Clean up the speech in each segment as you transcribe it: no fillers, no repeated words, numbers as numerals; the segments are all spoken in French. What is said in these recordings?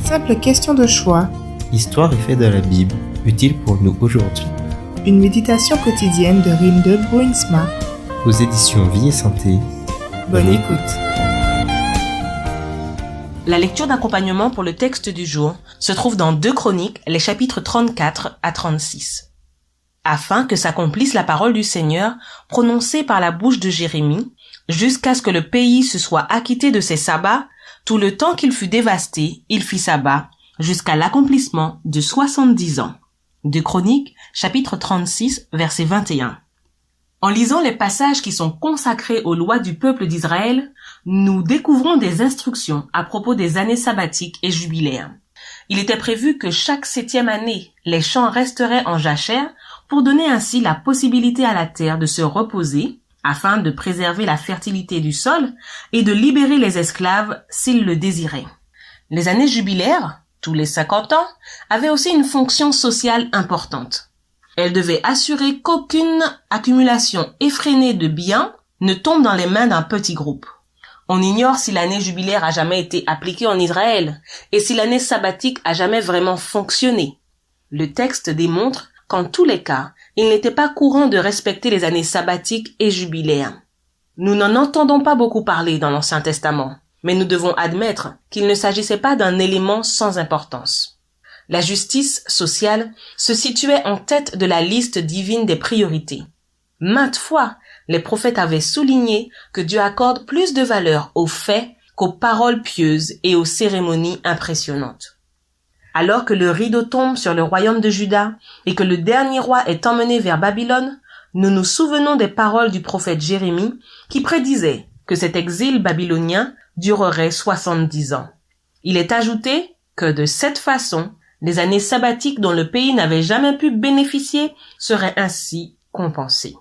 Simple question de choix. Histoire et faits de la Bible, utile pour nous aujourd'hui. Une méditation quotidienne de Rinde Bruinsma. Aux éditions Vie et Santé. Bonne écoute. La lecture d'accompagnement pour le texte du jour se trouve dans 2 Chroniques, les chapitres 34 à 36. Afin que s'accomplisse la parole du Seigneur prononcée par la bouche de Jérémie, jusqu'à ce que le pays se soit acquitté de ses sabbats, tout le temps qu'il fut dévasté, il fit sabbat, jusqu'à l'accomplissement de 70 ans. 2 Chroniques, chapitre 36, verset 21. En lisant les passages qui sont consacrés aux lois du peuple d'Israël, nous découvrons des instructions à propos des années sabbatiques et jubilaires. Il était prévu que chaque 7e année, les champs resteraient en jachère pour donner ainsi la possibilité à la terre de se reposer, afin de préserver la fertilité du sol et de libérer les esclaves s'ils le désiraient. Les années jubilaires, tous les 50 ans, avaient aussi une fonction sociale importante. Elles devaient assurer qu'aucune accumulation effrénée de biens ne tombe dans les mains d'un petit groupe. On ignore si l'année jubilaire a jamais été appliquée en Israël et si l'année sabbatique a jamais vraiment fonctionné. Le texte démontre qu'en tous les cas, il n'était pas courant de respecter les années sabbatiques et jubilaires. Nous n'en entendons pas beaucoup parler dans l'Ancien Testament, mais nous devons admettre qu'il ne s'agissait pas d'un élément sans importance. La justice sociale se situait en tête de la liste divine des priorités. Maintes fois, les prophètes avaient souligné que Dieu accorde plus de valeur aux faits qu'aux paroles pieuses et aux cérémonies impressionnantes. Alors que le rideau tombe sur le royaume de Juda et que le dernier roi est emmené vers Babylone, nous nous souvenons des paroles du prophète Jérémie qui prédisait que cet exil babylonien durerait 70 ans. Il est ajouté que de cette façon, les années sabbatiques dont le pays n'avait jamais pu bénéficier seraient ainsi compensées.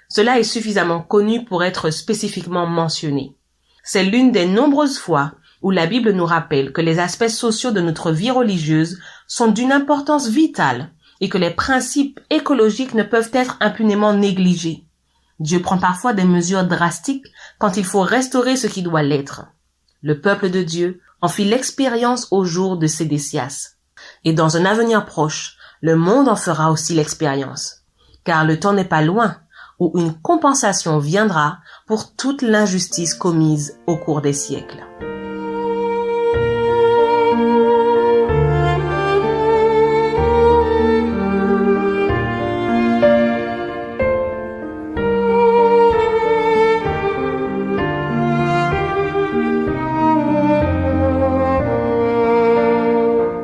Cela est suffisamment connu pour être spécifiquement mentionné. C'est l'une des nombreuses fois où la Bible nous rappelle que les aspects sociaux de notre vie religieuse sont d'une importance vitale et que les principes écologiques ne peuvent être impunément négligés. Dieu prend parfois des mesures drastiques quand il faut restaurer ce qui doit l'être. Le peuple de Dieu en fit l'expérience au jour de Sédécias. Et dans un avenir proche, le monde en fera aussi l'expérience. Car le temps n'est pas loin où une compensation viendra pour toute l'injustice commise au cours des siècles.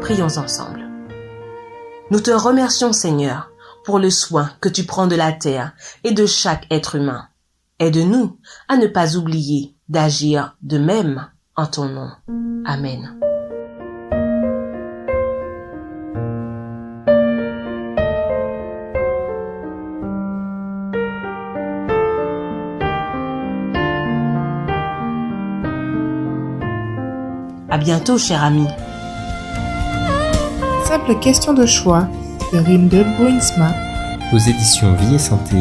Prions ensemble. Nous te remercions, Seigneur, pour le soin que tu prends de la terre et de chaque être humain. Aide-nous à ne pas oublier d'agir de même en ton nom. Amen. À bientôt, cher ami. Simple question de choix de Rinde Bruinsma. Aux éditions Vie et Santé.